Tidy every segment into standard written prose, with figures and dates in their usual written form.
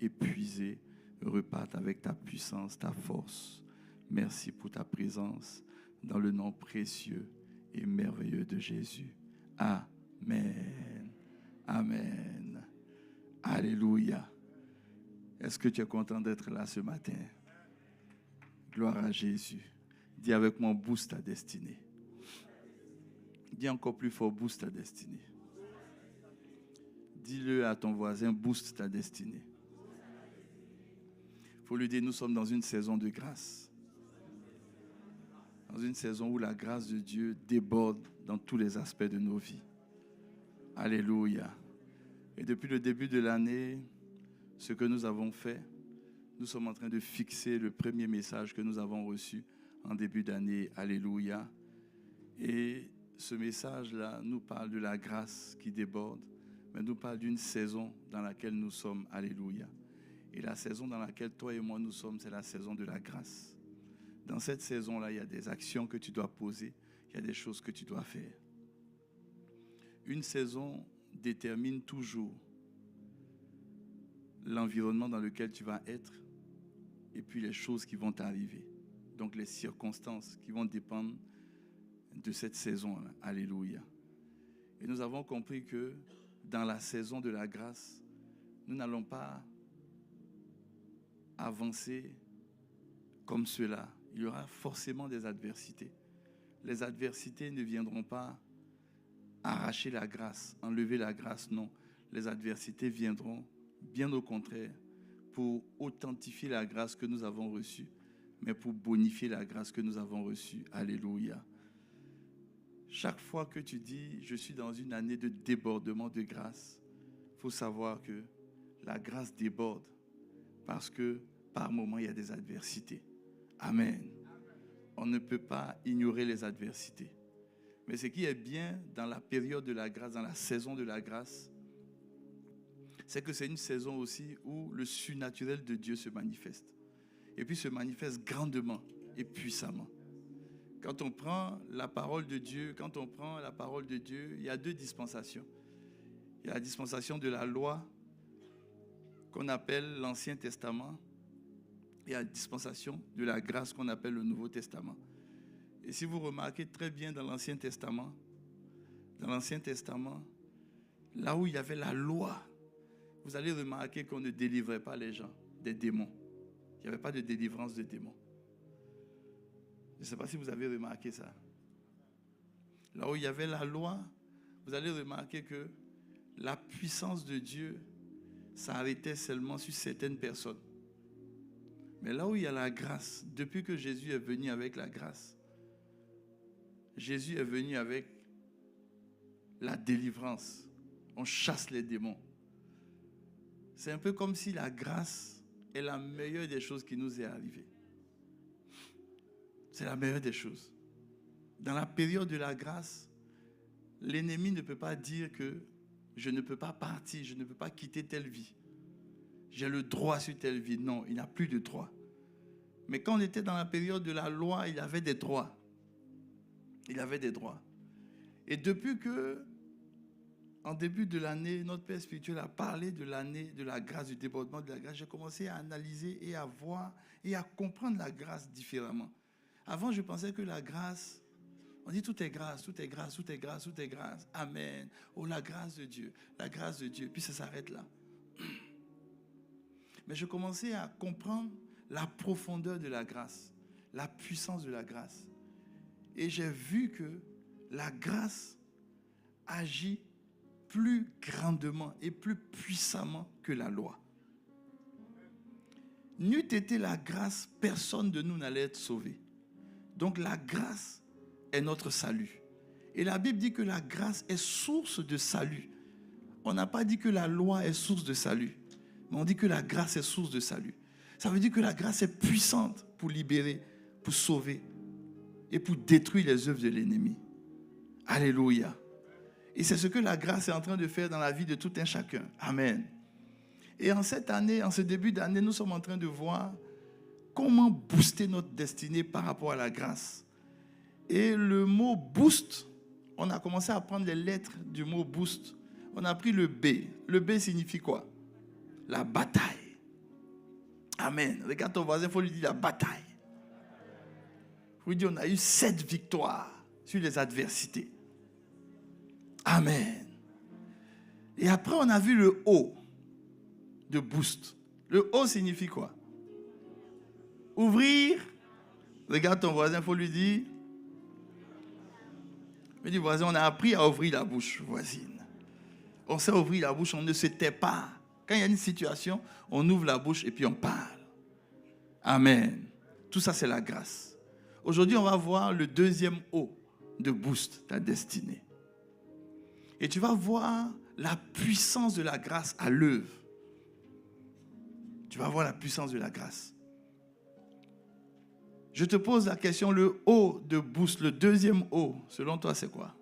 épuisés repartent avec ta puissance, ta force. Merci pour ta présence dans le nom précieux et merveilleux de Jésus. Amen. Amen. Alléluia. Est-ce que tu es content d'être là ce matin? Gloire à Jésus. Dis avec moi, booste ta destinée. Dis encore plus fort, booste ta destinée. Dis-le à ton voisin, booste ta destinée. Il faut lui dire, nous sommes dans une saison de grâce. Dans une saison où la grâce de Dieu déborde dans tous les aspects de nos vies. Alléluia. Et depuis le début de l'année, ce que nous avons fait, nous sommes en train de fixer le premier message que nous avons reçu en début d'année. Alléluia. Et ce message-là nous parle de la grâce qui déborde, mais nous parle d'une saison dans laquelle nous sommes. Alléluia. Et la saison dans laquelle toi et moi nous sommes, c'est la saison de la grâce. Dans cette saison-là, il y a des actions que tu dois poser, il y a des choses que tu dois faire. Une saison détermine toujours l'environnement dans lequel tu vas être et puis les choses qui vont t'arriver. Donc les circonstances qui vont dépendre de cette saison-là. Alléluia. Et nous avons compris que dans la saison de la grâce, nous n'allons pas avancer comme cela. Il y aura forcément des adversités. Les adversités ne viendront pas arracher la grâce, enlever la grâce, non. Les adversités viendront, bien au contraire, pour authentifier la grâce que nous avons reçue, mais pour bonifier la grâce que nous avons reçue. Alléluia. Chaque fois que tu dis, je suis dans une année de débordement de grâce, il faut savoir que la grâce déborde parce que par moments, il y a des adversités. Amen. On ne peut pas ignorer les adversités. Mais ce qui est bien dans la période de la grâce, dans la saison de la grâce, c'est que c'est une saison aussi où le surnaturel de Dieu se manifeste. Et puis se manifeste grandement et puissamment. Quand on prend la parole de Dieu, il y a deux dispensations. Il y a la dispensation de la loi qu'on appelle l'Ancien Testament et la dispensation de la grâce qu'on appelle le Nouveau Testament. Et si vous remarquez très bien dans l'Ancien Testament, là où il y avait la loi, vous allez remarquer qu'on ne délivrait pas les gens des démons. Il n'y avait pas de délivrance de démons. Je ne sais pas si vous avez remarqué ça. Là où il y avait la loi, vous allez remarquer que la puissance de Dieu s'arrêtait seulement sur certaines personnes. Mais là où il y a la grâce, depuis que Jésus est venu avec la grâce, Jésus est venu avec la délivrance. On chasse les démons. C'est un peu comme si la grâce est la meilleure des choses qui nous est arrivée. C'est la meilleure des choses. Dans la période de la grâce, l'ennemi ne peut pas dire que je ne peux pas partir, je ne peux pas quitter telle vie. J'ai le droit sur telle vie. Non, il n'a plus de droit. Mais quand on était dans la période de la loi, il avait des droits. Il avait des droits. Et depuis que, en début de l'année, notre Père spirituel a parlé de l'année de la grâce, du débordement de la grâce, j'ai commencé à analyser et à voir et à comprendre la grâce différemment. Avant, je pensais que la grâce, on dit tout est grâce, tout est grâce, tout est grâce, tout est grâce. Amen. Oh, la grâce de Dieu, la grâce de Dieu. Puis ça s'arrête là. Mais je commençais à comprendre la profondeur de la grâce, la puissance de la grâce. Et j'ai vu que la grâce agit plus grandement et plus puissamment que la loi. N'eût été la grâce, personne de nous n'allait être sauvé. Donc la grâce est notre salut. Et la Bible dit que la grâce est source de salut. On n'a pas dit que la loi est source de salut, mais on dit que la grâce est source de salut. Ça veut dire que la grâce est puissante pour libérer, pour sauver et pour détruire les œuvres de l'ennemi. Alléluia. Et c'est ce que la grâce est en train de faire dans la vie de tout un chacun. Amen. Et en cette année, en ce début d'année, nous sommes en train de voir comment booster notre destinée par rapport à la grâce. Et le mot boost, on a commencé à prendre les lettres du mot boost. On a pris le B. Le B signifie quoi? La bataille. Amen. Regarde ton voisin, il faut lui dire la bataille. Il faut lui dire, on a eu 7 victoires sur les adversités. Amen. Et après, on a vu le O de boost. Le O signifie quoi? Ouvrir. Regarde ton voisin, il faut lui dire. Mais dis, voisin, on a appris à ouvrir la bouche, voisine. On sait ouvrir la bouche, on ne se tait pas. Quand il y a une situation, on ouvre la bouche et puis on parle. Amen. Tout ça, c'est la grâce. Aujourd'hui, on va voir le deuxième O de boost, ta destinée. Et tu vas voir la puissance de la grâce à l'œuvre. Tu vas voir la puissance de la grâce. Je te pose la question, le O de boost, le deuxième O, selon toi, c'est quoi?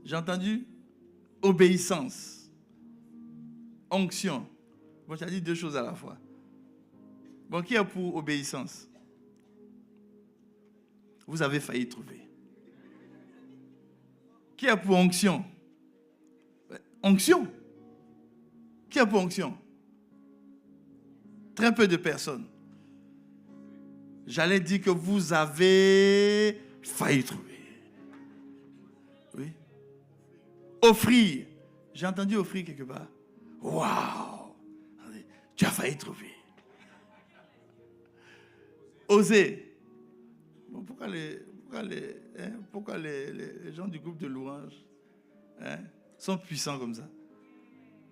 J'ai entendu obéissance, onction. Bon, tu as dit 2 choses à la fois. Bon, qui est pour obéissance? Vous avez failli trouver. Qui est pour onction? Onction? Qui est pour onction? Très peu de personnes. J'allais dire que vous avez failli trouver. Oui. Offrir. J'ai entendu offrir quelque part. Waouh! Tu as failli trouver. Oser. Bon, pourquoi les gens du groupe de louange sont puissants comme ça?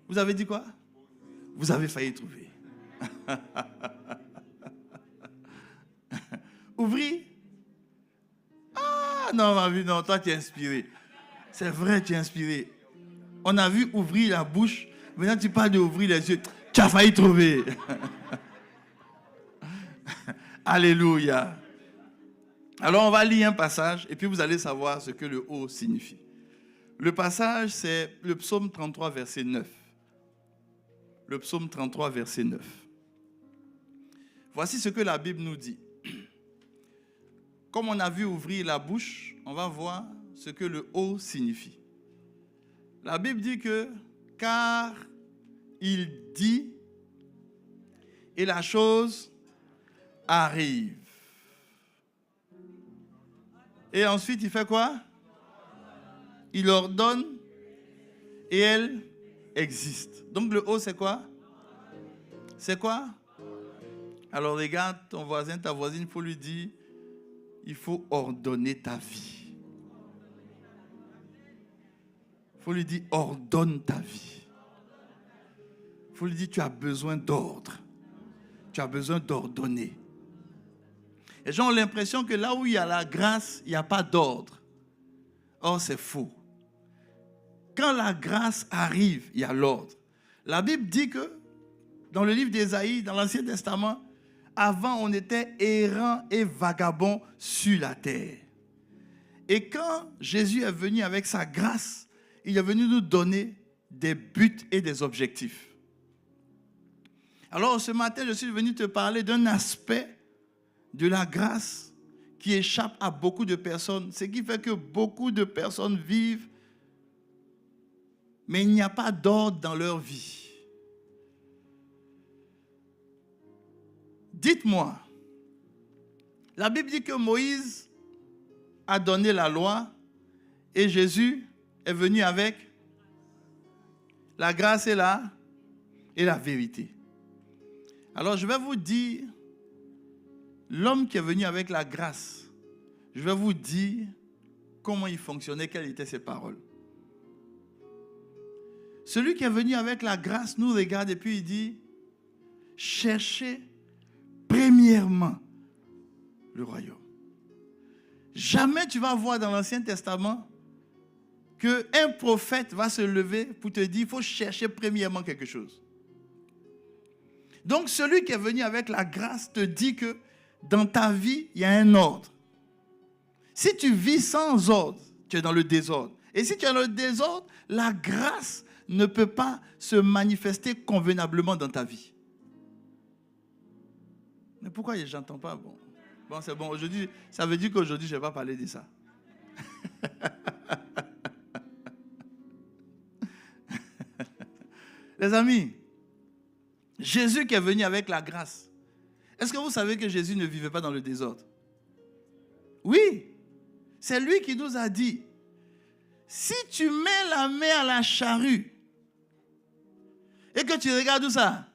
Vous avez dit quoi? Vous avez failli trouver. Ouvrir. Ah non, ma vie, non, toi tu es inspiré. C'est vrai, tu es inspiré. On a vu ouvrir la bouche. Maintenant tu parles d'ouvrir les yeux. Tu as failli trouver. Alléluia. Alors on va lire un passage et puis vous allez savoir ce que le O signifie. Le passage, c'est le psaume 33, verset 9. Le psaume 33, verset 9. Voici ce que la Bible nous dit. Comme on a vu ouvrir la bouche, on va voir ce que le O signifie. La Bible dit que, car il dit, et la chose arrive. Et ensuite, il fait quoi? Il ordonne et elle existe. Donc le O, c'est quoi? C'est quoi? Alors regarde ton voisin, ta voisine, il faut lui dire, il faut ordonner ta vie. Il faut lui dire, ordonne ta vie. Il faut lui dire, tu as besoin d'ordre. Tu as besoin d'ordonner. Les gens ont l'impression que là où il y a la grâce, il n'y a pas d'ordre. Or, c'est faux. Quand la grâce arrive, il y a l'ordre. La Bible dit que, dans le livre d'Ésaïe, dans l'Ancien Testament, avant, on était errant et vagabond sur la terre. Et quand Jésus est venu avec sa grâce, il est venu nous donner des buts et des objectifs. Alors, ce matin, je suis venu te parler d'un aspect de la grâce qui échappe à beaucoup de personnes. Ce qui fait que beaucoup de personnes vivent, mais il n'y a pas d'ordre dans leur vie. Dites-moi, la Bible dit que Moïse a donné la loi et Jésus est venu avec la grâce et la vérité. Alors je vais vous dire, l'homme qui est venu avec la grâce, je vais vous dire comment il fonctionnait, quelles étaient ses paroles. Celui qui est venu avec la grâce nous regarde et puis il dit, cherchez premièrement le royaume. Jamais tu vas voir dans l'Ancien Testament qu'un prophète va se lever pour te dire, il faut chercher premièrement quelque chose. Donc celui qui est venu avec la grâce te dit que dans ta vie, il y a un ordre. Si tu vis sans ordre, tu es dans le désordre. Et si tu es dans le désordre, la grâce ne peut pas se manifester convenablement dans ta vie. Mais pourquoi je n'entends pas? Bon, c'est bon. Aujourd'hui, ça veut dire qu'aujourd'hui, je ne vais pas parler de ça. Les amis, Jésus qui est venu avec la grâce. Est-ce que vous savez que Jésus ne vivait pas dans le désordre? Oui, c'est lui qui nous a dit, si tu mets la main à la charrue et que tu regardes où ça,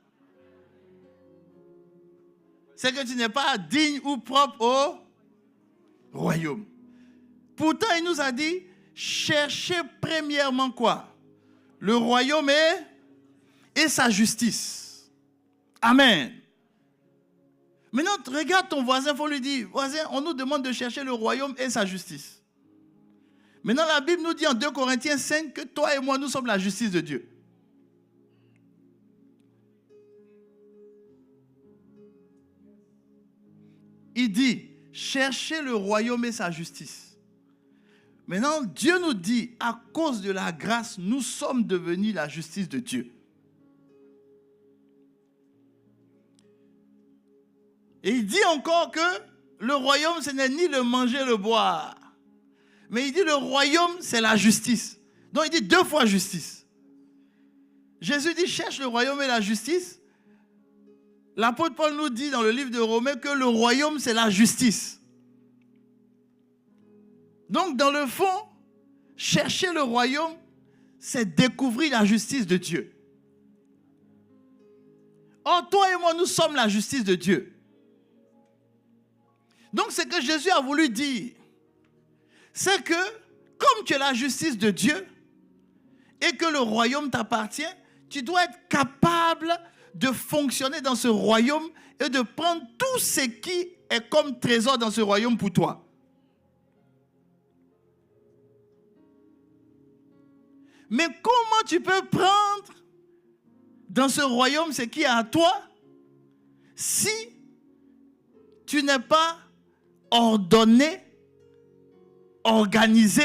c'est que tu n'es pas digne ou propre au royaume. Pourtant, il nous a dit, cherchez premièrement quoi? Le royaume et sa justice. Amen. Maintenant, regarde ton voisin, il faut lui dire, voisin, on nous demande de chercher le royaume et sa justice. Maintenant, la Bible nous dit en 2 Corinthiens 5 que toi et moi, nous sommes la justice de Dieu. Il dit, cherchez le royaume et sa justice. Maintenant, Dieu nous dit, à cause de la grâce, nous sommes devenus la justice de Dieu. Et il dit encore que le royaume, ce n'est ni le manger, le boire. Mais il dit le royaume, c'est la justice. Donc il dit 2 fois justice. Jésus dit, cherche le royaume et la justice. L'apôtre Paul nous dit dans le livre de Romains que le royaume, c'est la justice. Donc dans le fond, chercher le royaume, c'est découvrir la justice de Dieu. Or, toi et moi, nous sommes la justice de Dieu. Donc, ce que Jésus a voulu dire, c'est que, comme tu es la justice de Dieu et que le royaume t'appartient, tu dois être capable de fonctionner dans ce royaume et de prendre tout ce qui est comme trésor dans ce royaume pour toi. Mais comment tu peux prendre dans ce royaume ce qui est à toi si tu n'es pas ordonné, organisé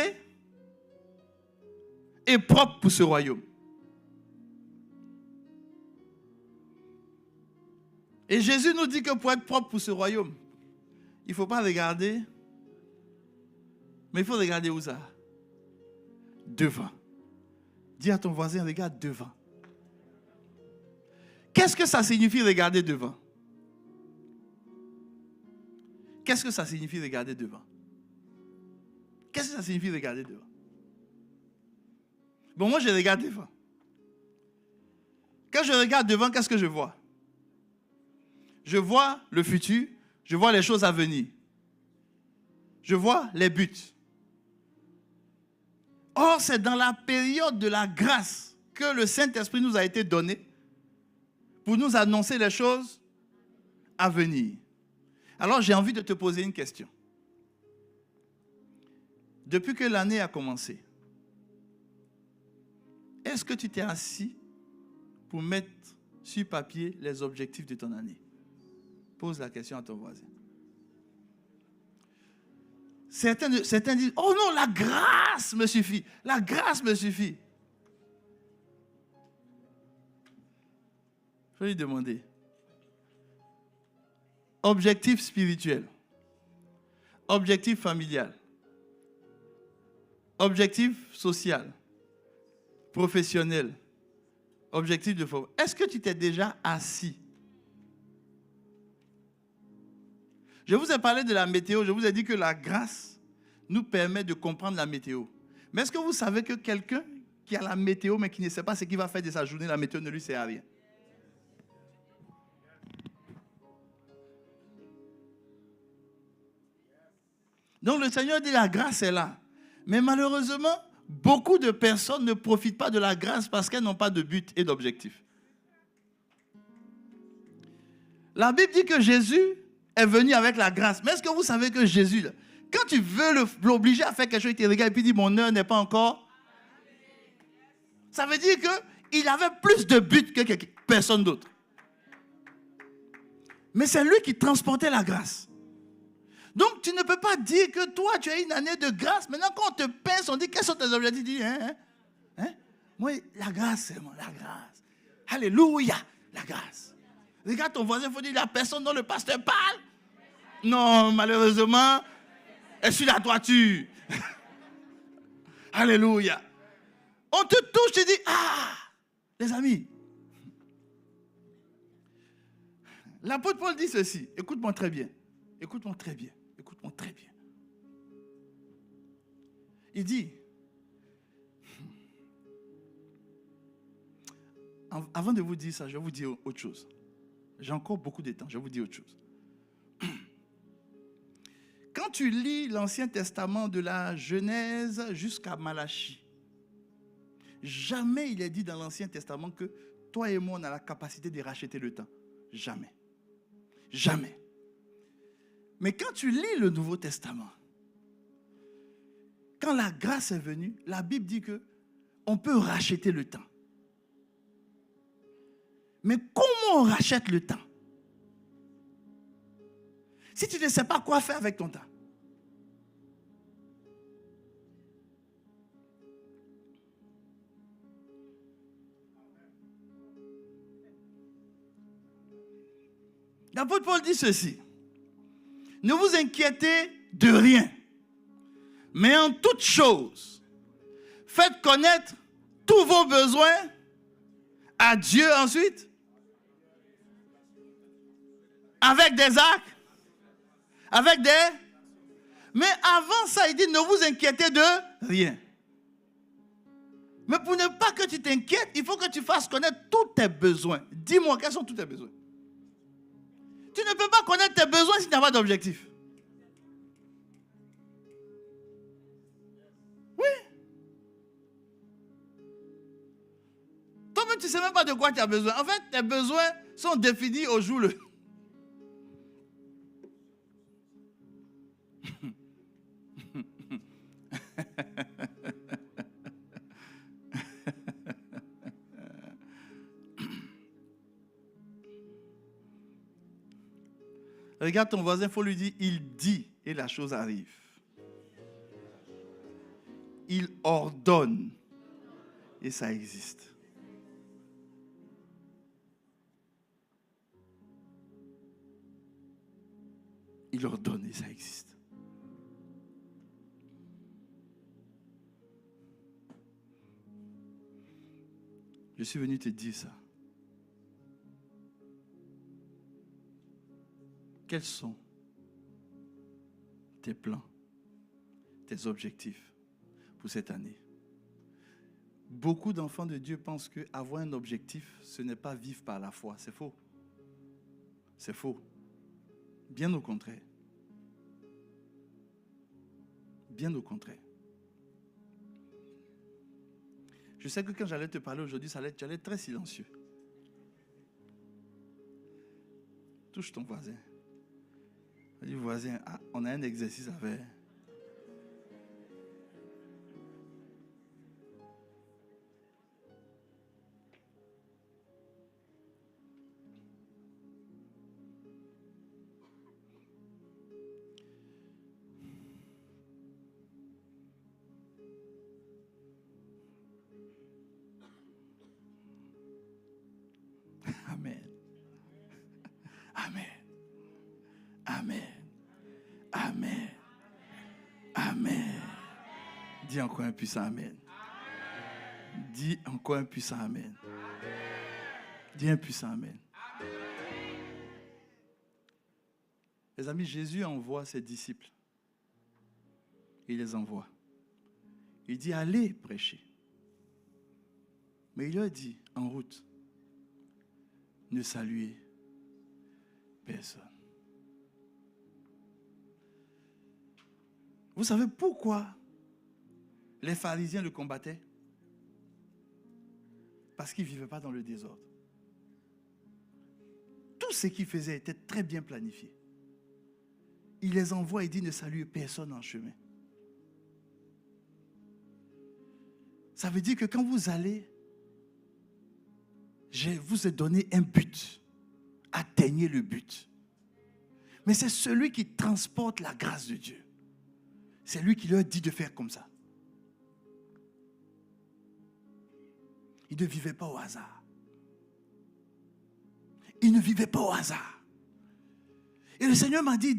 et propre pour ce royaume? Et Jésus nous dit que pour être propre pour ce royaume, il ne faut pas regarder, mais il faut regarder où ça? Devant. Dis à ton voisin, regarde devant. Qu'est-ce que ça signifie regarder devant? Qu'est-ce que ça signifie regarder devant? Qu'est-ce que ça signifie regarder devant? Bon, moi je regarde devant. Quand je regarde devant, qu'est-ce que je vois? Je vois le futur, je vois les choses à venir. Je vois les buts. Or, c'est dans la période de la grâce que le Saint-Esprit nous a été donné pour nous annoncer les choses à venir. Alors, j'ai envie de te poser une question. Depuis que l'année a commencé, est-ce que tu t'es assis pour mettre sur papier les objectifs de ton année? Pose la question à ton voisin. Certains disent, oh non, la grâce me suffit. La grâce me suffit. Je vais lui demander. Objectif spirituel. Objectif familial. Objectif social. Professionnel. Objectif de forme. Est-ce que tu t'es déjà assis? Je vous ai parlé de la météo. Je vous ai dit que la grâce nous permet de comprendre la météo. Mais est-ce que vous savez que quelqu'un qui a la météo mais qui ne sait pas ce qu'il va faire de sa journée, la météo ne lui sert à rien? Donc le Seigneur dit la grâce est là. Mais malheureusement, beaucoup de personnes ne profitent pas de la grâce parce qu'elles n'ont pas de but et d'objectif. La Bible dit que Jésus est venu avec la grâce. Mais est-ce que vous savez que Jésus, là, quand tu veux l'obliger à faire quelque chose, il te regarde et puis il dit mon heure n'est pas encore. Ça veut dire qu'il avait plus de buts que personne d'autre. Mais c'est lui qui transportait la grâce. Donc tu ne peux pas dire que toi tu as une année de grâce. Maintenant quand on te pince, on dit quels sont tes objectifs? Tu dis moi la grâce c'est moi, la grâce. Alléluia, la grâce. Regarde ton voisin, il faut dire la personne dont le pasteur parle. Non, malheureusement, elle est sur la toiture. Alléluia. On te touche, tu dis, ah, les amis, L'apôtre Paul dit ceci. Écoute-moi très bien. Écoute-moi très bien. Écoute-moi très bien. Il dit, avant de vous dire ça, je vais vous dire autre chose. J'ai encore beaucoup de temps, je vais vous dire autre chose. Quand tu lis l'Ancien Testament de la Genèse jusqu'à Malachie, jamais il est dit dans l'Ancien Testament que toi et moi, on a la capacité de racheter le temps. Jamais. Jamais. Mais quand tu lis le Nouveau Testament, quand la grâce est venue, la Bible dit que on peut racheter le temps. Mais comment on rachète le temps? Si tu ne sais pas quoi faire avec ton temps. L'apôtre Paul dit ceci. Ne vous inquiétez de rien, mais en toute chose, faites connaître tous vos besoins à Dieu ensuite, avec des actes, avec des... Mais avant ça, il dit, ne vous inquiétez de rien. Mais pour ne pas que tu t'inquiètes, il faut que tu fasses connaître tous tes besoins. Dis-moi, quels sont tous tes besoins? Tu ne peux pas connaître tes besoins si tu n'as pas d'objectif. Oui. Toi-même, tu ne sais même pas de quoi tu as besoin. En fait, tes besoins sont définis au jour le... Regarde ton voisin, il faut lui dire, il dit et la chose arrive. Il ordonne et ça existe. Il ordonne et ça existe. Je suis venu te dire ça. Quels sont tes plans, tes objectifs pour cette année? Beaucoup d'enfants de Dieu pensent qu'avoir un objectif, ce n'est pas vivre par la foi. C'est faux. C'est faux. Bien au contraire. Bien au contraire. Je sais que quand j'allais te parler aujourd'hui, tu allais être très silencieux. Touche ton voisin. Dis voisin, on a un exercice à faire. Amen. Amen. Amen. Amen. Amen. Dis encore un puissant Amen. Dis encore un puissant Amen. Dis un puissant Amen. Les amis, Jésus envoie ses disciples. Il les envoie. Il dit, allez prêcher. Mais il leur dit, en route, ne saluez personne. Vous savez pourquoi les pharisiens le combattaient? Parce qu'ils ne vivaient pas dans le désordre. Tout ce qu'ils faisaient était très bien planifié. Il les envoie et dit ne saluez personne en chemin. Ça veut dire que quand vous allez, je vous ai donné un but. Atteignez le but. Mais c'est celui qui transporte la grâce de Dieu. C'est lui qui leur dit de faire comme ça. Il ne vivait pas au hasard. Il ne vivait pas au hasard. Et le Seigneur m'a dit,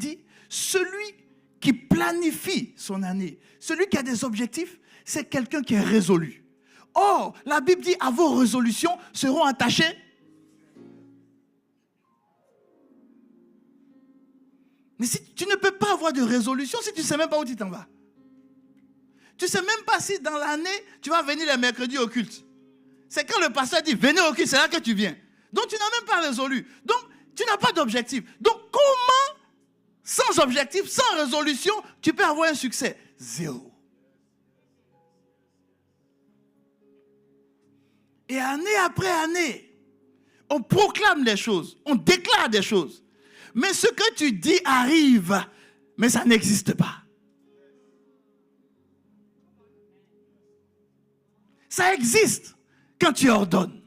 celui qui planifie son année, celui qui a des objectifs, c'est quelqu'un qui est résolu. Or, la Bible dit, à vos résolutions seront attachées. Tu ne peux pas avoir de résolution si tu ne sais même pas où tu t'en vas. Tu ne sais même pas si dans l'année, tu vas venir les mercredis au culte. C'est quand le pasteur dit, venez au culte, c'est là que tu viens. Donc, tu n'as même pas résolu. Donc, tu n'as pas d'objectif. Donc, comment, sans objectif, sans résolution, tu peux avoir un succès? Zéro. Et année après année, on proclame des choses, on déclare des choses. Mais ce que tu dis arrive, mais ça n'existe pas. Ça existe quand tu ordonnes.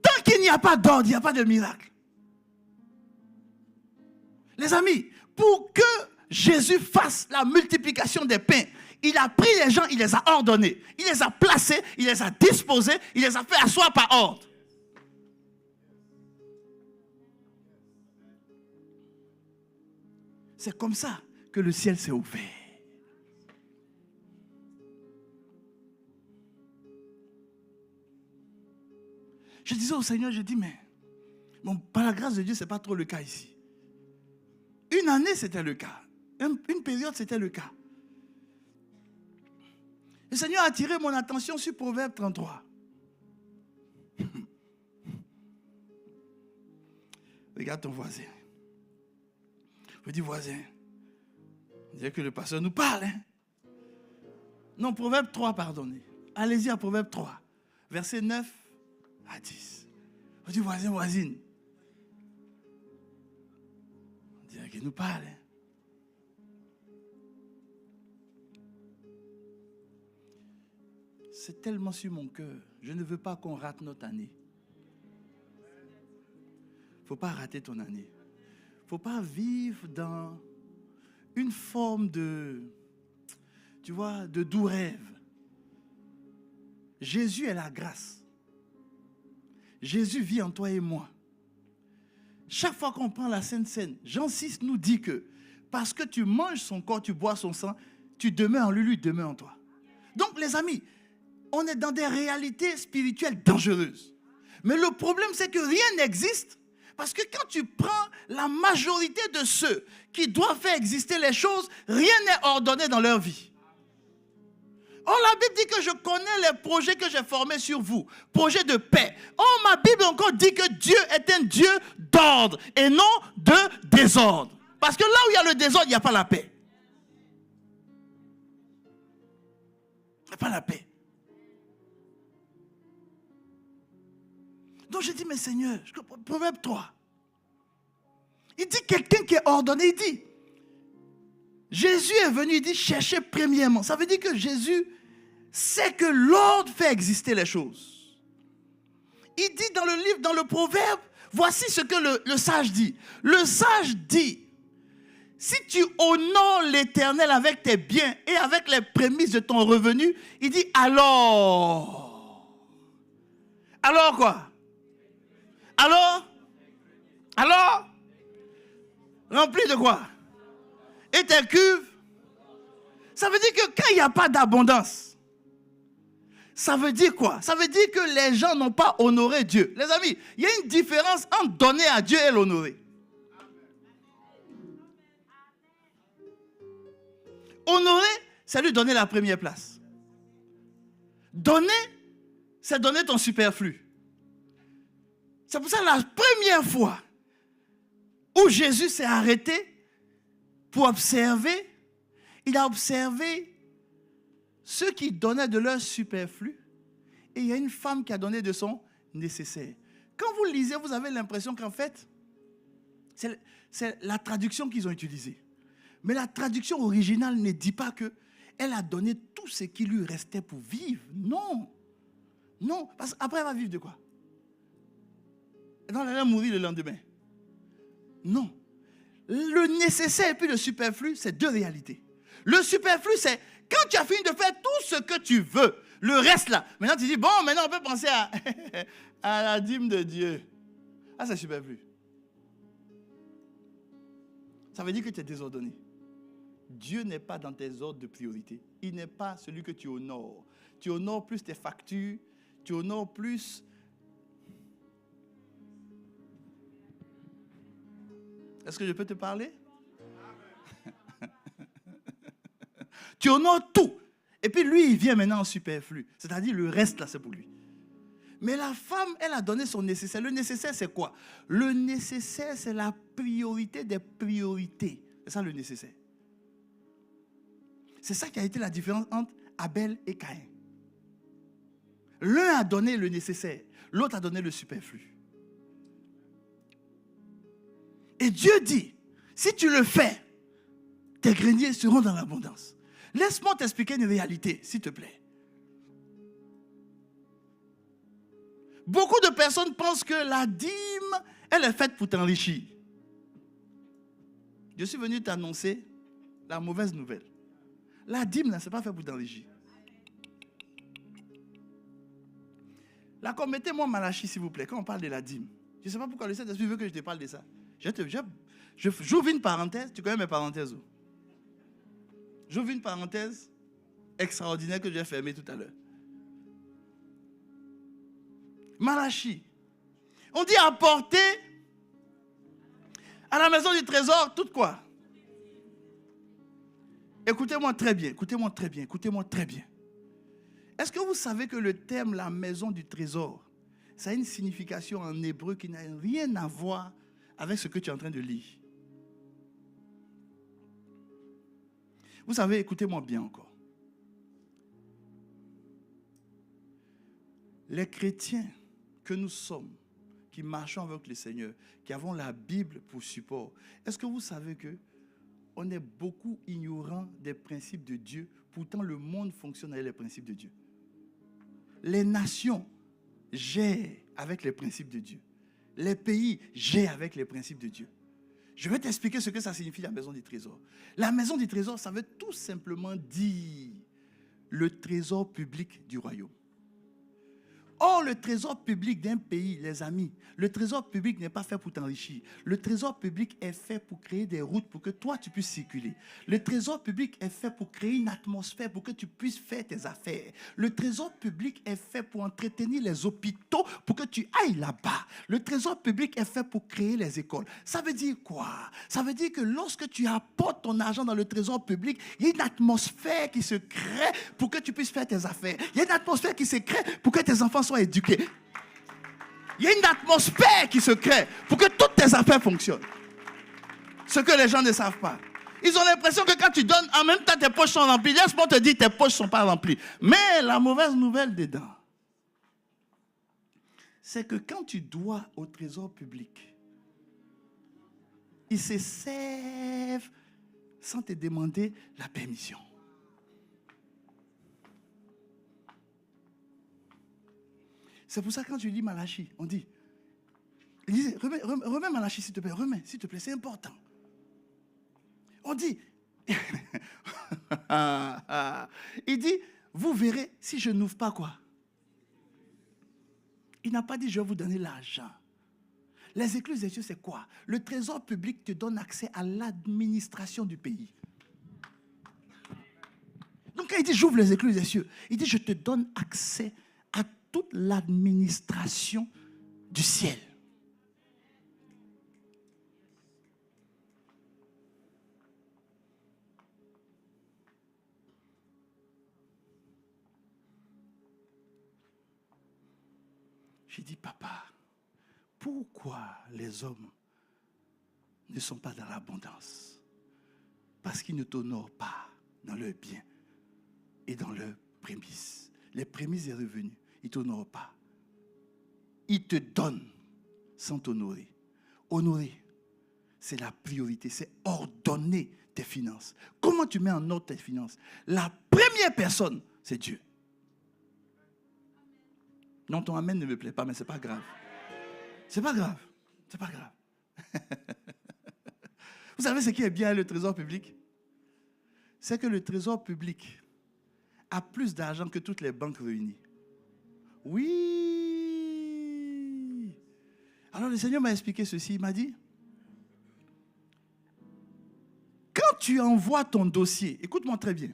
Tant qu'il n'y a pas d'ordre, il n'y a pas de miracle. Les amis, pour que Jésus fasse la multiplication des pains, il a pris les gens, il les a ordonnés, il les a placés, il les a disposés, il les a fait asseoir par ordre. C'est comme ça que le ciel s'est ouvert. Je disais au Seigneur, je dis, mais bon, par la grâce de Dieu, ce n'est pas trop le cas ici. Une année, c'était le cas. Une période, c'était le cas. Le Seigneur a attiré mon attention sur Proverbe 33. Regarde ton voisin. Je dis, voisin, dire que le pasteur nous parle. Hein? Non, Proverbe 3, pardonnez. Allez-y à Proverbe 3, verset 9 à 10. Je dis, voisin, voisine. On dirait qu'il nous parle. Hein? C'est tellement sur mon cœur. Je ne veux pas qu'on rate notre année. Il ne faut pas rater ton année. Il ne faut pas vivre dans une forme de, tu vois, de doux rêve. Jésus est la grâce. Jésus vit en toi et moi. Chaque fois qu'on prend la Sainte Seine, Jean 6 nous dit que parce que tu manges son corps, tu bois son sang, tu demeures en lui, lui demeure en toi. Donc les amis, on est dans des réalités spirituelles dangereuses. Mais le problème, c'est que rien n'existe. Parce que quand tu prends la majorité de ceux qui doivent faire exister les choses, rien n'est ordonné dans leur vie. Oh, la Bible dit que je connais les projets que j'ai formés sur vous. Projets de paix. Oh, ma Bible encore dit que Dieu est un Dieu d'ordre et non de désordre. Parce que là où il y a le désordre, il n'y a pas la paix. Il n'y a pas la paix. Donc je dis, mais Seigneur, Proverbe 3. Il dit quelqu'un qui est ordonné, il dit, Jésus est venu, il dit, cherchez premièrement. Ça veut dire que Jésus sait que l'ordre fait exister les choses. Il dit dans le livre, dans le Proverbe, voici ce que le sage dit. Le sage dit, si tu honores l'Éternel avec tes biens et avec les prémices de ton revenu, il dit alors. Alors quoi? Alors, rempli de quoi? Et tes cuves? Ça veut dire que quand il n'y a pas d'abondance, ça veut dire quoi? Ça veut dire que les gens n'ont pas honoré Dieu. Les amis, il y a une différence entre donner à Dieu et l'honorer. Honorer, c'est lui donner la première place. Donner, c'est donner ton superflu. C'est pour ça que la première fois où Jésus s'est arrêté pour observer, il a observé ceux qui donnaient de leur superflu et il y a une femme qui a donné de son nécessaire. Quand vous lisez, vous avez l'impression qu'en fait, c'est la traduction qu'ils ont utilisée. Mais la traduction originale ne dit pas qu'elle a donné tout ce qui lui restait pour vivre. Non. Non, parce qu'après elle va vivre de quoi? Non, elle va mourir le lendemain. Non. Le nécessaire et puis le superflu, c'est deux réalités. Le superflu, c'est quand tu as fini de faire tout ce que tu veux, le reste là. Maintenant, tu dis, bon, maintenant on peut penser à la dîme de Dieu. Ah, c'est superflu. Ça veut dire que tu es désordonné. Dieu n'est pas dans tes ordres de priorité. Il n'est pas celui que tu honores. Tu honores plus tes factures, tu honores plus Est-ce que je peux te parler? Tu honores tout. Et puis lui, il vient maintenant en superflu. C'est-à-dire le reste là, c'est pour lui. Mais la femme, elle a donné son nécessaire. Le nécessaire, c'est quoi? Le nécessaire, c'est la priorité des priorités. C'est ça le nécessaire. C'est ça qui a été la différence entre Abel et Caïn. L'un a donné le nécessaire, l'autre a donné le superflu. Et Dieu dit, si tu le fais, tes greniers seront dans l'abondance. Laisse-moi t'expliquer une réalité, s'il te plaît. Beaucoup de personnes pensent que la dîme, elle est faite pour t'enrichir. Je suis venu t'annoncer la mauvaise nouvelle. La dîme, ce n'est pas fait pour t'enrichir. Là, mettez-moi Malachie, s'il vous plaît, quand on parle de la dîme. Je ne sais pas pourquoi le Saint-Esprit veut que je te parle de ça. J'ouvre une parenthèse. Tu connais mes parenthèses où? J'ouvre une parenthèse extraordinaire que j'ai fermée tout à l'heure. Malachie. On dit apporter à la maison du trésor tout quoi? Écoutez-moi très bien, écoutez-moi très bien, écoutez-moi très bien. Est-ce que vous savez que le terme la maison du trésor, ça a une signification en hébreu qui n'a rien à voir avec ce que tu es en train de lire? Vous savez, écoutez-moi bien encore. Les chrétiens que nous sommes, qui marchons avec le Seigneur, qui avons la Bible pour support, est-ce que vous savez que on est beaucoup ignorants des principes de Dieu, pourtant le monde fonctionne avec les principes de Dieu. Les nations gèrent avec les principes de Dieu. Les pays gèrent avec les principes de Dieu. Je vais t'expliquer ce que ça signifie la maison du trésor. La maison du trésor, ça veut tout simplement dire le trésor public du royaume. Or, le trésor public d'un pays, les amis, le trésor public n'est pas fait pour t'enrichir. Le trésor public est fait pour créer des routes pour que toi, tu puisses circuler. Le trésor public est fait pour créer une atmosphère pour que tu puisses faire tes affaires. Le trésor public est fait pour entretenir les hôpitaux pour que tu ailles là-bas. Le trésor public est fait pour créer les écoles. Ça veut dire quoi? Ça veut dire que lorsque tu apportes ton argent dans le trésor public, il y a une atmosphère qui se crée pour que tu puisses faire tes affaires. Il y a une atmosphère qui se crée pour que tes enfants soient éduqués. Il y a une atmosphère qui se crée pour que toutes tes affaires fonctionnent. Ce que les gens ne savent pas. Ils ont l'impression que quand tu donnes, en même temps tes poches sont remplies. Laisse-moi te dire, tes poches ne sont pas remplies. Mais la mauvaise nouvelle dedans, c'est que quand tu dois au trésor public, ils se servent sans te demander la permission. C'est pour ça que quand tu lis Malachie, on dit, remets Malachie s'il te plaît, remets s'il te plaît, c'est important. On dit, il dit, vous verrez si je n'ouvre pas quoi. Il n'a pas dit, je vais vous donner l'argent. Les écluses des cieux, c'est quoi? Le trésor public te donne accès à l'administration du pays. Donc quand il dit, j'ouvre les écluses des cieux, il dit, je te donne accès à toute l'administration du ciel. J'ai dit, papa, pourquoi les hommes ne sont pas dans l'abondance? Parce qu'ils ne t'honorent pas dans leurs biens et dans leurs prémices. Les prémices et revenus, ils ne t'honorent pas. Ils te donnent sans t'honorer. Honorer, c'est la priorité, c'est ordonner tes finances. Comment tu mets en ordre tes finances? La première personne, c'est Dieu. Non, ton amen ne me plaît pas, mais ce n'est pas grave. C'est pas grave. C'est pas grave. Vous savez ce qui est bien avec le trésor public? C'est que le trésor public a plus d'argent que toutes les banques réunies. Oui. Alors le Seigneur m'a expliqué ceci. Il m'a dit, quand tu envoies ton dossier, écoute-moi très bien.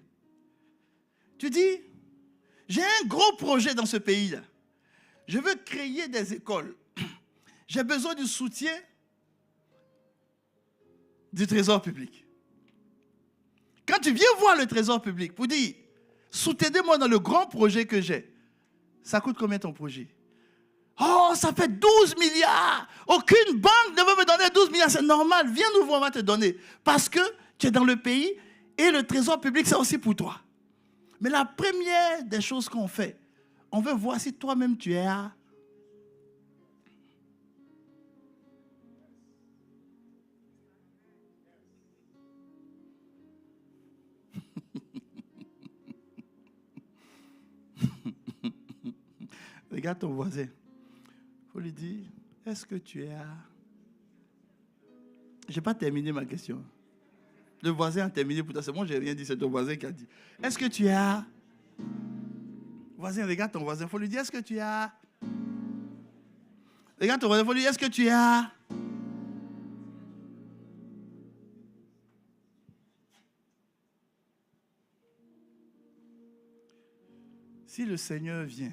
Tu dis, j'ai un gros projet dans ce pays-là. Je veux créer des écoles. J'ai besoin du soutien du trésor public. Quand tu viens voir le trésor public pour dire, soutenez-moi dans le grand projet que j'ai, ça coûte combien ton projet? Oh, ça fait 12 milliards. Aucune banque ne veut me donner 12 milliards. C'est normal. Viens nous voir, on va te donner. Parce que tu es dans le pays et le trésor public, c'est aussi pour toi. Mais la première des choses qu'on fait, on veut voir si toi-même tu es à... Regarde ton voisin. Il faut lui dire, est-ce que tu es à... Je n'ai pas terminé ma question. Le voisin a terminé pour toi. C'est moi, je n'ai rien dit. C'est ton voisin qui a dit. Est-ce que tu es à... Voisin, regarde ton voisin. Il faut lui dire, est-ce que tu es à... Regarde ton voisin. Il faut lui dire, est-ce que tu es à... Si le Seigneur vient,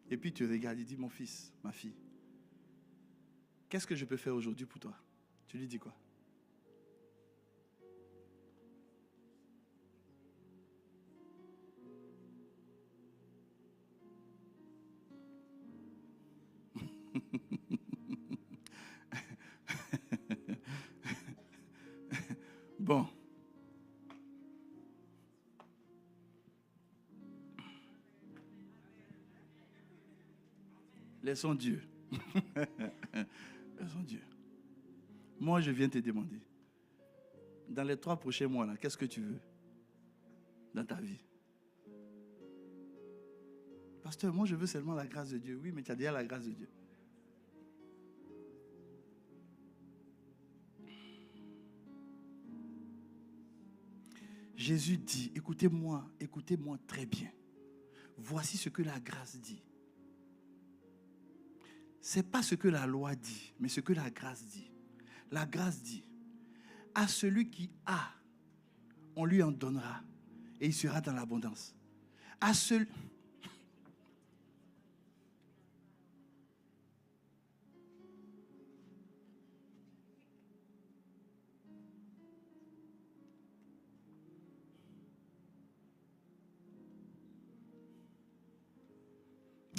et puis tu regardes, il dit, mon fils, ma fille, qu'est-ce que je peux faire aujourd'hui pour toi? Tu lui dis quoi? Bon. Laissons Dieu. Laissons Dieu. Moi, je viens te demander, dans les 3 prochains mois, là, qu'est-ce que tu veux dans ta vie? Pasteur, moi, je veux seulement la grâce de Dieu. Oui, mais tu as déjà la grâce de Dieu. Jésus dit, écoutez-moi très bien. Voici ce que la grâce dit. Ce n'est pas ce que la loi dit, mais ce que la grâce dit. La grâce dit, à celui qui a, on lui en donnera et il sera dans l'abondance. À celui...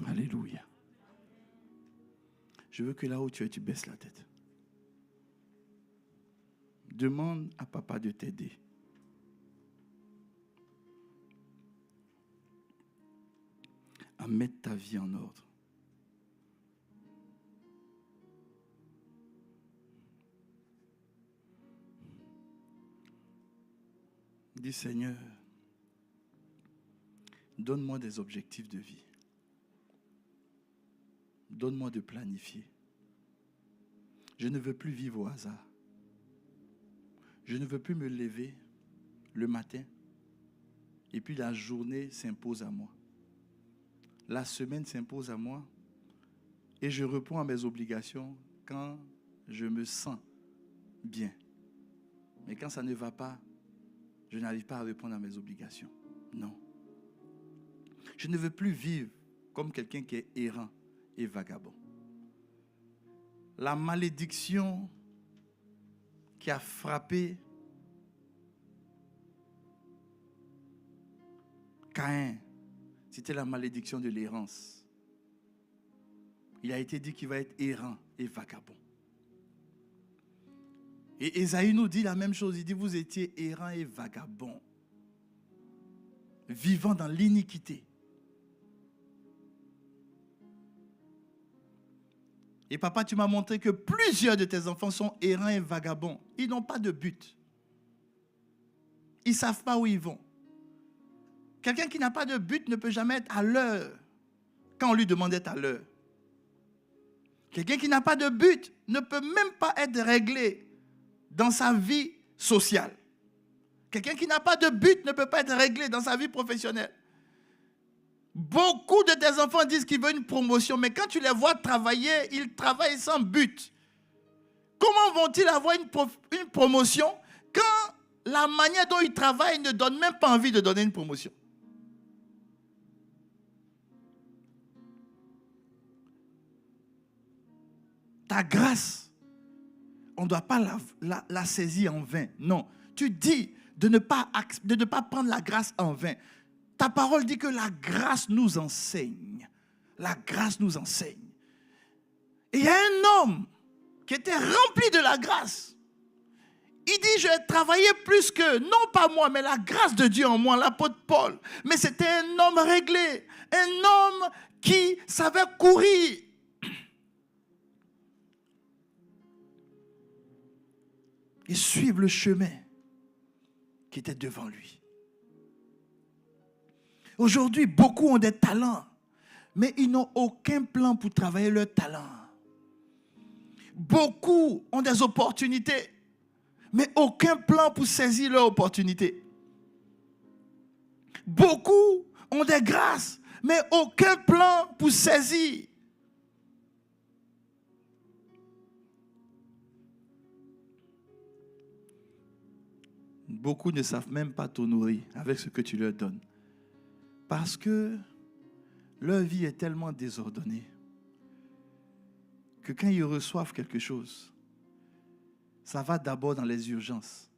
Alléluia. Je veux que là où tu es, tu baisses la tête. Demande à papa de t'aider. À mettre ta vie en ordre. Dis Seigneur, donne-moi des objectifs de vie. Donne-moi de planifier. Je ne veux plus vivre au hasard. Je ne veux plus me lever le matin et puis la journée s'impose à moi. La semaine s'impose à moi et je réponds à mes obligations quand je me sens bien. Mais quand ça ne va pas, je n'arrive pas à répondre à mes obligations. Non. Je ne veux plus vivre comme quelqu'un qui est errant et vagabond. La malédiction qui a frappé Caïn, c'était la malédiction de l'errance. Il a été dit qu'il va être errant et vagabond. Et Ésaïe nous dit la même chose. Il dit, vous étiez errant et vagabond, vivant dans l'iniquité. Et papa, tu m'as montré que plusieurs de tes enfants sont errants et vagabonds. Ils n'ont pas de but. Ils ne savent pas où ils vont. Quelqu'un qui n'a pas de but ne peut jamais être à l'heure quand on lui demande d'être à l'heure. Quelqu'un qui n'a pas de but ne peut même pas être réglé dans sa vie sociale. Quelqu'un qui n'a pas de but ne peut pas être réglé dans sa vie professionnelle. Beaucoup de tes enfants disent qu'ils veulent une promotion, mais quand tu les vois travailler, ils travaillent sans but. Comment vont-ils avoir une promotion quand la manière dont ils travaillent ne donne même pas envie de donner une promotion? Ta grâce on ne doit pas la saisir en vain. Non. Tu dis de ne pas prendre la grâce en vain. Ta parole dit que la grâce nous enseigne. La grâce nous enseigne. Et il y a un homme qui était rempli de la grâce. Il dit, je vais travailler plus que, non pas moi, mais la grâce de Dieu en moi, l'apôtre Paul. Mais c'était un homme réglé, un homme qui savait courir. Et suivre le chemin qui était devant lui. Aujourd'hui, beaucoup ont des talents, mais ils n'ont aucun plan pour travailler leur talent. Beaucoup ont des opportunités, mais aucun plan pour saisir leur opportunité. Beaucoup ont des grâces, mais aucun plan pour saisir. Beaucoup ne savent même pas t'honorer avec ce que tu leur donnes. Parce que leur vie est tellement désordonnée que quand ils reçoivent quelque chose, ça va d'abord dans les urgences.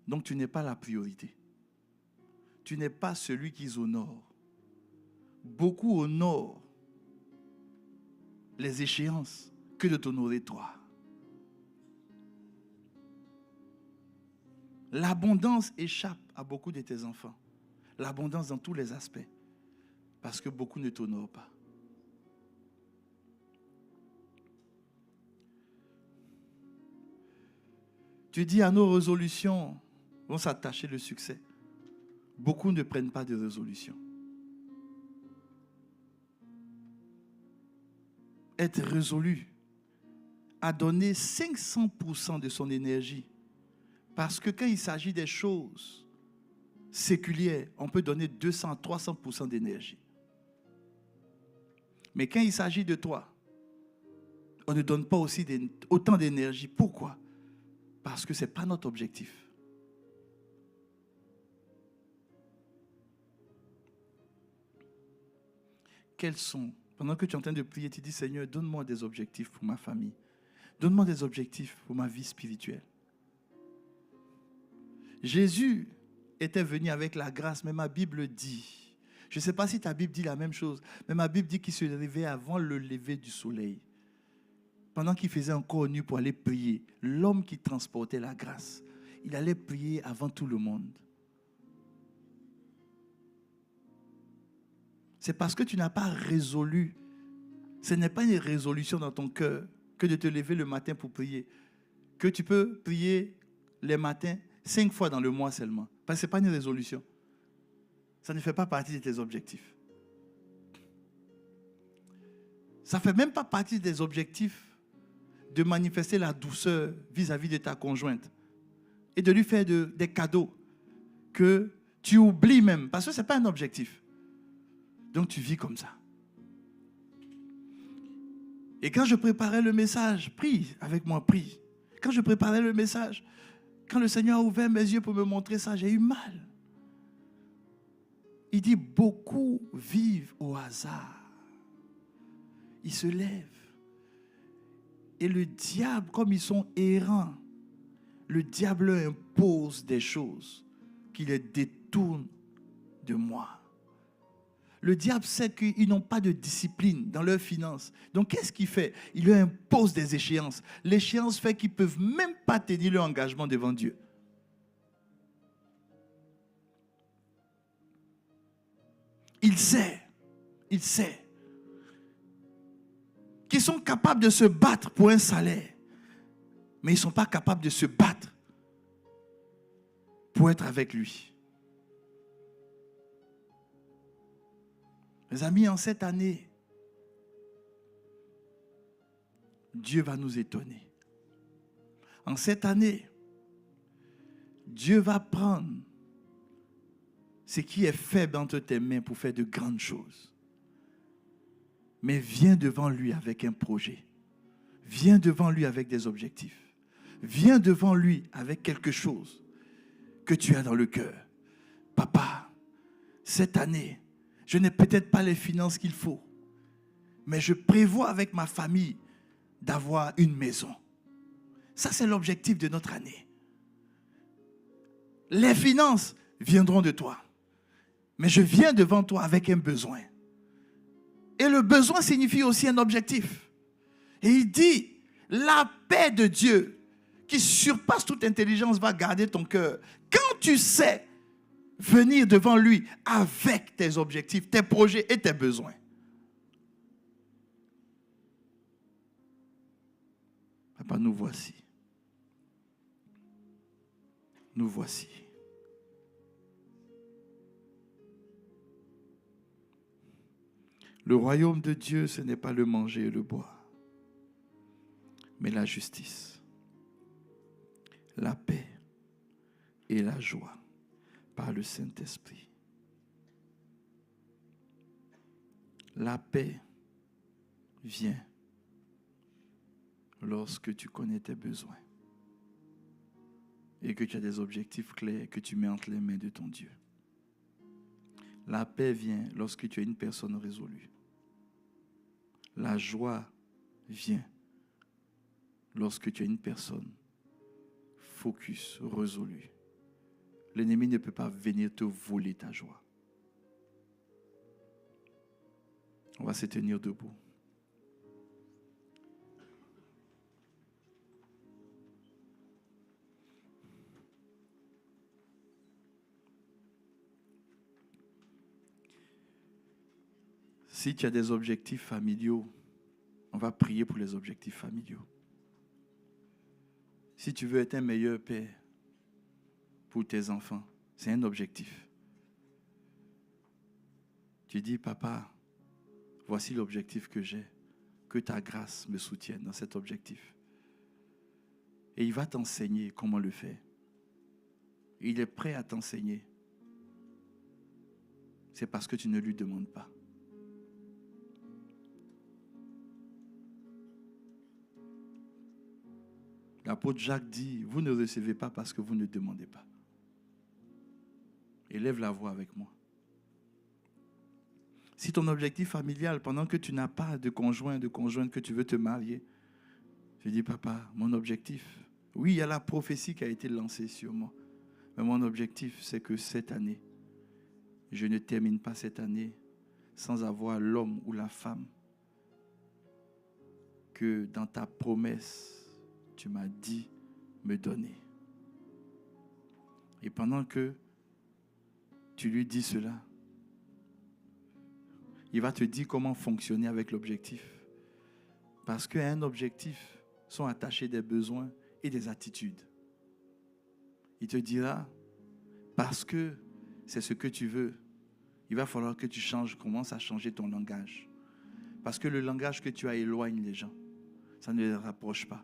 Donc tu n'es pas la priorité. Tu n'es pas celui qu'ils honorent. Beaucoup honorent les échéances que de t'honorer toi. L'abondance échappe à beaucoup de tes enfants. L'abondance dans tous les aspects. Parce que beaucoup ne t'honorent pas. Tu dis à nos résolutions vont s'attacher le succès. Beaucoup ne prennent pas de résolution. Être résolu à donner 500% de son énergie. Parce que quand il s'agit des choses séculières, on peut donner 200, 300% d'énergie. Mais quand il s'agit de toi, on ne donne pas aussi autant d'énergie. Pourquoi? Parce que ce n'est pas notre objectif. Quels sont, pendant que tu es en train de prier, tu dis, Seigneur, donne-moi des objectifs pour ma famille. Donne-moi des objectifs pour ma vie spirituelle. Jésus était venu avec la grâce, mais ma Bible dit, je ne sais pas si ta Bible dit la même chose, mais ma Bible dit qu'il se réveillait avant le lever du soleil. Pendant qu'il faisait encore nu pour aller prier, l'homme qui transportait la grâce, il allait prier avant tout le monde. C'est parce que tu n'as pas résolu. Ce n'est pas une résolution dans ton cœur que de te lever le matin pour prier. Que tu peux prier les matins 5 fois dans le mois seulement. Parce que ce n'est pas une résolution. Ça ne fait pas partie de tes objectifs. Ça ne fait même pas partie des objectifs de manifester la douceur vis-à-vis de ta conjointe et de lui faire des cadeaux que tu oublies même, parce que ce n'est pas un objectif. Donc tu vis comme ça. Et quand je préparais le message, prie avec moi, prie. Quand je préparais le message, quand le Seigneur a ouvert mes yeux pour me montrer ça, j'ai eu mal. Il dit, beaucoup vivent au hasard. Ils se lèvent. Et le diable, comme ils sont errants, le diable leur impose des choses qui les détournent de moi. Le diable sait qu'ils n'ont pas de discipline dans leurs finances. Donc, qu'est-ce qu'il fait? Il leur impose des échéances. L'échéance fait qu'ils ne peuvent même pas tenir leur engagement devant Dieu. Il sait qu'ils sont capables de se battre pour un salaire, mais ils ne sont pas capables de se battre pour être avec lui. Mes amis, en cette année, Dieu va nous étonner. En cette année, Dieu va prendre ce qui est faible entre tes mains pour faire de grandes choses. Mais viens devant lui avec un projet. Viens devant lui avec des objectifs. Viens devant lui avec quelque chose que tu as dans le cœur. Papa, cette année, je n'ai peut-être pas les finances qu'il faut, mais je prévois avec ma famille d'avoir une maison. Ça, c'est l'objectif de notre année. Les finances viendront de toi. Mais je viens devant toi avec un besoin. Et le besoin signifie aussi un objectif. Et il dit, la paix de Dieu qui surpasse toute intelligence va garder ton cœur. Quand tu sais venir devant lui avec tes objectifs, tes projets et tes besoins. Papa, nous voici. Nous voici. Le royaume de Dieu, ce n'est pas le manger et le boire, mais la justice, la paix et la joie par le Saint-Esprit. La paix vient lorsque tu connais tes besoins et que tu as des objectifs clairs que tu mets entre les mains de ton Dieu. La paix vient lorsque tu es une personne résolue. La joie vient lorsque tu es une personne focus, résolue. L'ennemi ne peut pas venir te voler ta joie. On va se tenir debout. Si tu as des objectifs familiaux, on va prier pour les objectifs familiaux. Si tu veux être un meilleur père pour tes enfants, c'est un objectif. Tu dis, papa, voici l'objectif que j'ai. Que ta grâce me soutienne dans cet objectif. Et il va t'enseigner comment le faire. Il est prêt à t'enseigner. C'est parce que tu ne lui demandes pas. L'apôtre Jacques dit, vous ne recevez pas parce que vous ne demandez pas. Élève la voix avec moi. Si ton objectif familial, pendant que tu n'as pas de conjoint, de conjointe, que tu veux te marier, je dis, papa, mon objectif, oui, il y a la prophétie qui a été lancée sur moi, mais mon objectif, c'est que cette année, je ne termine pas cette année sans avoir l'homme ou la femme que dans ta promesse, tu m'as dit me donner. Et pendant que tu lui dis cela, il va te dire comment fonctionner avec l'objectif. Parce qu'à un objectif sont attachés des besoins et des attitudes. Il te dira, parce que c'est ce que tu veux, il va falloir que tu changes, commences à changer ton langage. Parce que le langage que tu as éloigne les gens. Ça ne les rapproche pas.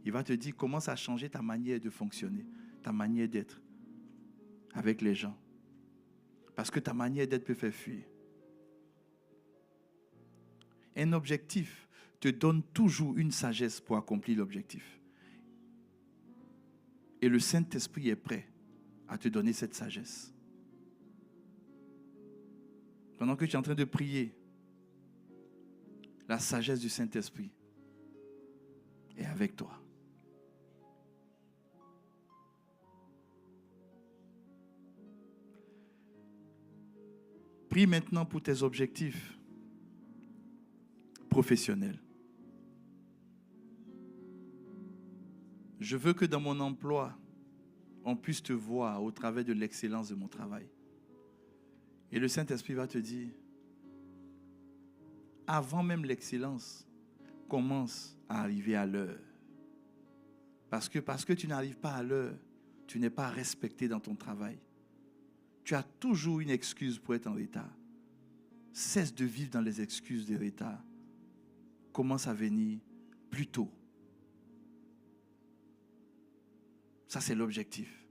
Il va te dire, commence à changer ta manière de fonctionner, ta manière d'être avec les gens. Parce que ta manière d'être peut faire fuir. Un objectif te donne toujours une sagesse pour accomplir l'objectif. Et le Saint-Esprit est prêt à te donner cette sagesse. Pendant que tu es en train de prier, la sagesse du Saint-Esprit est avec toi. Prie maintenant pour tes objectifs professionnels. Je veux que dans mon emploi, on puisse te voir au travers de l'excellence de mon travail. Et le Saint-Esprit va te dire, avant même l'excellence, commence à arriver à l'heure. Parce que tu n'arrives pas à l'heure, tu n'es pas respecté dans ton travail. Tu as toujours une excuse pour être en retard. Cesse de vivre dans les excuses de retard. Commence à venir plus tôt. Ça, c'est l'objectif.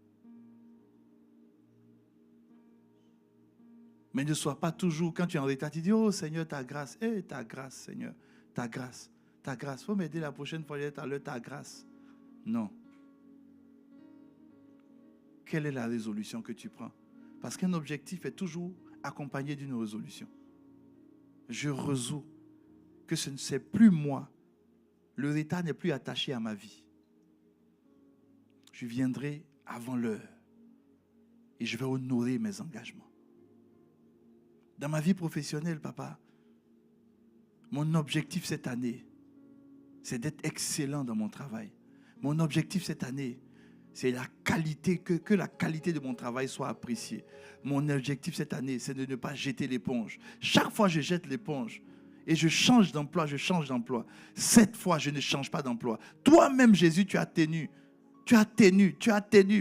Mais ne sois pas toujours, quand tu es en retard, tu dis, oh Seigneur, ta grâce. Ta grâce, Seigneur. Ta grâce. Ta grâce. Il faut m'aider la prochaine fois, j'être à l'heure, ta grâce. Non. Quelle est la résolution que tu prends? Parce qu'un objectif est toujours accompagné d'une résolution. Je résous que ce ne c'est plus moi. Le retard n'est plus attaché à ma vie. je viendrai avant l'heure et je vais honorer mes engagements. Dans ma vie professionnelle, papa, mon objectif cette année, c'est d'être excellent dans mon travail. Mon objectif cette année, c'est la qualité, que la qualité de mon travail soit appréciée. Mon objectif cette année, c'est de ne pas jeter l'éponge. Chaque fois, je jette l'éponge et je change d'emploi, je change d'emploi. Cette fois, je ne change pas d'emploi. Toi-même, Jésus, tu as tenu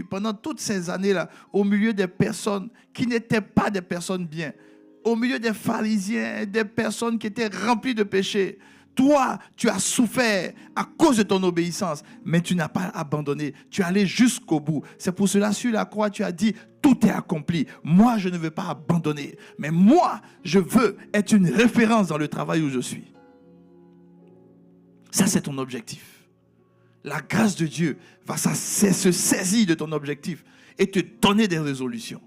pendant toutes ces années-là, au milieu des personnes qui n'étaient pas des personnes bien, au milieu des pharisiens, des personnes qui étaient remplies de péchés. Toi, tu as souffert à cause de ton obéissance, mais tu n'as pas abandonné. Tu es allé jusqu'au bout. C'est pour cela, sur la croix, tu as dit, tout est accompli. Moi, je ne veux pas abandonner, mais moi, je veux être une référence dans le travail où je suis. Ça, c'est ton objectif. La grâce de Dieu va se saisir de ton objectif et te donner des résolutions.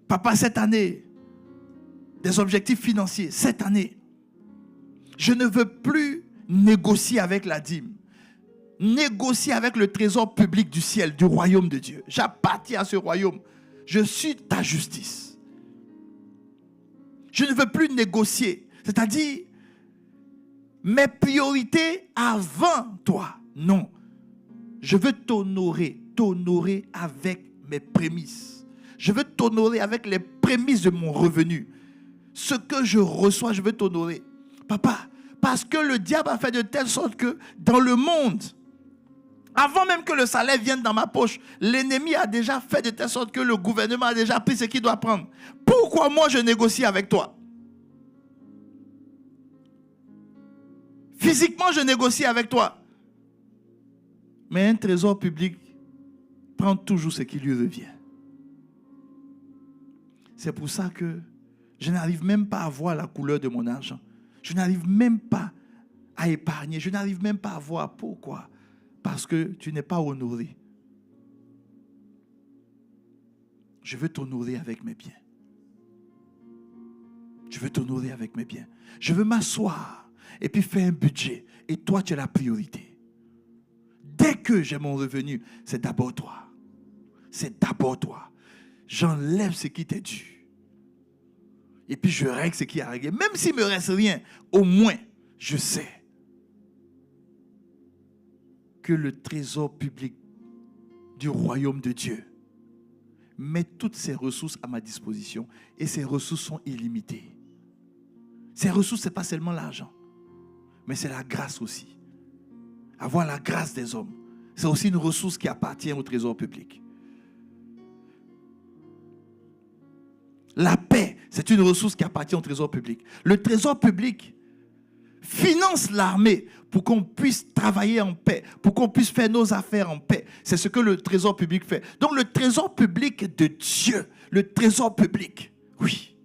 Papa, cette année, des objectifs financiers, cette année, je ne veux plus négocier avec la dîme, négocier avec le trésor public du ciel, du royaume de Dieu. J'appartiens à ce royaume. Je suis ta justice. Je ne veux plus négocier, c'est-à-dire mes priorités avant toi. Non. Je veux t'honorer avec mes prémices. Je veux t'honorer avec les prémices de mon revenu. Ce que je reçois, je veux t'honorer. Papa, parce que le diable a fait de telle sorte que dans le monde, avant même que le salaire vienne dans ma poche, l'ennemi a déjà fait de telle sorte que le gouvernement a déjà pris ce qu'il doit prendre. Pourquoi moi je négocie avec toi? Physiquement, je négocie avec toi. Mais un trésor public prend toujours ce qui lui revient. C'est pour ça que je n'arrive même pas à voir la couleur de mon argent. Je n'arrive même pas à épargner. Je n'arrive même pas à voir pourquoi. Parce que tu n'es pas honoré. Je veux t'honorer avec mes biens. Je veux t'honorer avec mes biens. Je veux m'asseoir et puis faire un budget. Et toi, tu es la priorité. Dès que j'ai mon revenu, c'est d'abord toi. C'est d'abord toi. J'enlève ce qui t'est dû. Et puis je règle ce qui est réglé. Même s'il ne me reste rien, au moins, je sais que le trésor public du royaume de Dieu met toutes ses ressources à ma disposition. Et ces ressources sont illimitées. Ces ressources, ce n'est pas seulement l'argent, mais c'est la grâce aussi. Avoir la grâce des hommes, c'est aussi une ressource qui appartient au trésor public. La paix, c'est une ressource qui appartient au trésor public. Le trésor public finance l'armée pour qu'on puisse travailler en paix, pour qu'on puisse faire nos affaires en paix. C'est ce que le trésor public fait. Donc le trésor public de Dieu, le trésor public, oui.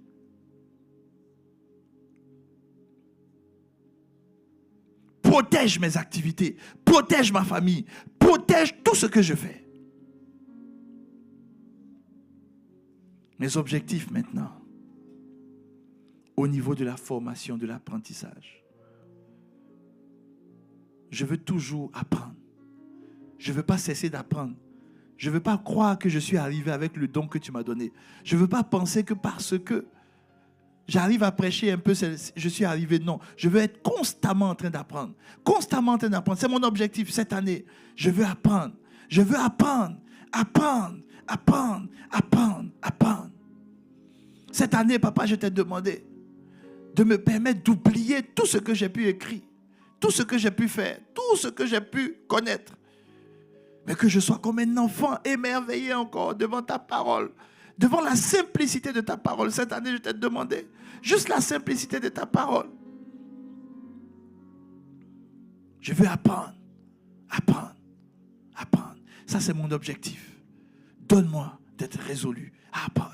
Protège mes activités, protège ma famille, protège tout ce que je fais. Mes objectifs maintenant, au niveau de la formation, de l'apprentissage. Je veux toujours apprendre. Je ne veux pas cesser d'apprendre. Je ne veux pas croire que je suis arrivé avec le don que tu m'as donné. Je ne veux pas penser que parce que j'arrive à prêcher un peu, je suis arrivé. Non, je veux être constamment en train d'apprendre. Constamment en train d'apprendre. C'est mon objectif cette année. Je veux apprendre. Je veux apprendre. Apprendre. Apprendre. Apprendre. Apprendre. Cette année, papa, je t'ai demandé de me permettre d'oublier tout ce que j'ai pu écrire, tout ce que j'ai pu faire, tout ce que j'ai pu connaître. Mais que je sois comme un enfant émerveillé encore devant ta parole, devant la simplicité de ta parole. Cette année, je t'ai demandé juste la simplicité de ta parole. Je veux apprendre, apprendre, apprendre. Ça, c'est mon objectif. Donne-moi d'être résolu à apprendre.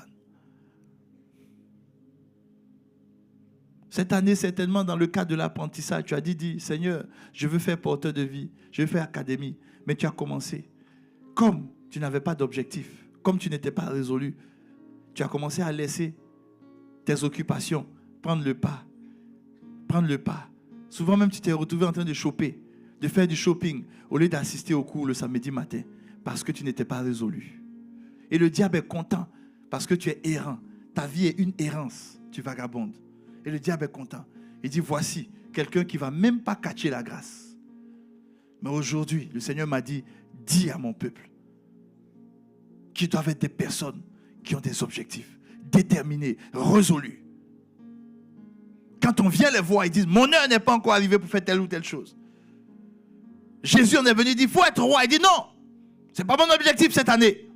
Cette année, certainement, dans le cadre de l'apprentissage, tu as dit, Seigneur, je veux faire porteur de vie, je veux faire académie. Mais tu as commencé. Comme tu n'avais pas d'objectif, comme tu n'étais pas résolu, tu as commencé à laisser tes occupations prendre le pas. Prendre le pas. Souvent même, tu t'es retrouvé en train de choper. de faire du shopping au lieu d'assister au cours le samedi matin parce que tu n'étais pas résolu. Et le diable est content parce que tu es errant. Ta vie est une errance, tu vagabondes. Et le diable est content. Il dit, voici quelqu'un qui ne va même pas catcher la grâce. Mais aujourd'hui, le Seigneur m'a dit, dis à mon peuple qu'ils doivent être des personnes qui ont des objectifs déterminés, résolus. Quand on vient les voir, ils disent, mon heure n'est pas encore arrivée pour faire telle ou telle chose. Jésus en est venu, il dit, il faut être roi. Il dit, non, ce n'est pas mon objectif cette année.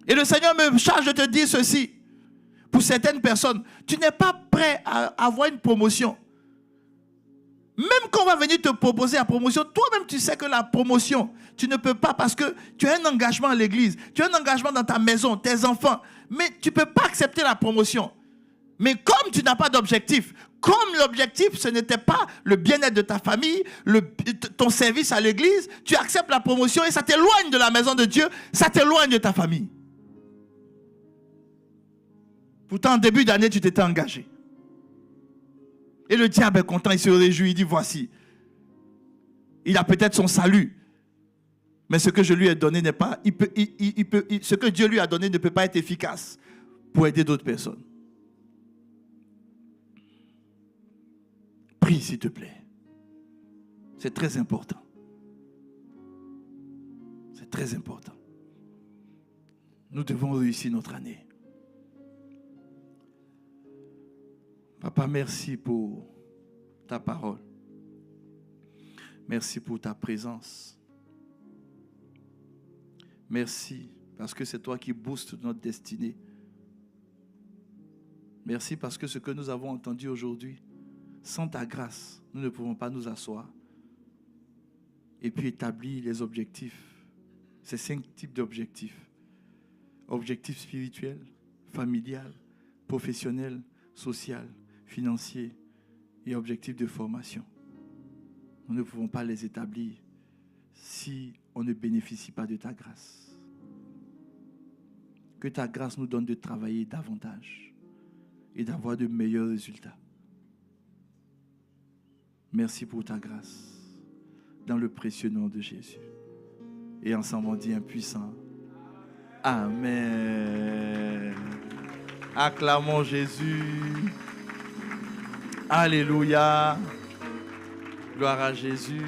Et le Seigneur me charge de te dire ceci. Pour certaines personnes, tu n'es pas prêt à avoir une promotion. Même quand on va venir te proposer la promotion, toi-même tu sais que la promotion, tu ne peux pas parce que tu as un engagement à l'église, tu as un engagement dans ta maison, tes enfants, mais tu ne peux pas accepter la promotion. Mais comme tu n'as pas d'objectif, comme l'objectif ce n'était pas le bien-être de ta famille, ton service à l'église, tu acceptes la promotion et ça t'éloigne de la maison de Dieu, ça t'éloigne de ta famille. Pourtant, en début d'année, tu t'étais engagé. Et le diable est content, il se réjouit, il dit, voici. Il a peut-être son salut. Mais ce que je lui ai donné n'est pas... ce que Dieu lui a donné ne peut pas être efficace pour aider d'autres personnes. Prie, s'il te plaît. C'est très important. C'est très important. Nous devons réussir notre année. Papa, merci pour ta parole. Merci pour ta présence. Merci parce que c'est toi qui boostes notre destinée. Merci parce que ce que nous avons entendu aujourd'hui, sans ta grâce, nous ne pouvons pas nous asseoir et puis établir les objectifs. Ces 5 types d'objectifs. Objectifs spirituels, familial, professionnel, social, financier et objectifs de formation. Nous ne pouvons pas les établir si on ne bénéficie pas de ta grâce. Que ta grâce nous donne de travailler davantage et d'avoir de meilleurs résultats. Merci pour ta grâce dans le précieux nom de Jésus. Et ensemble on dit un puissant Amen. Acclamons Jésus. Alléluia. Gloire à Jésus.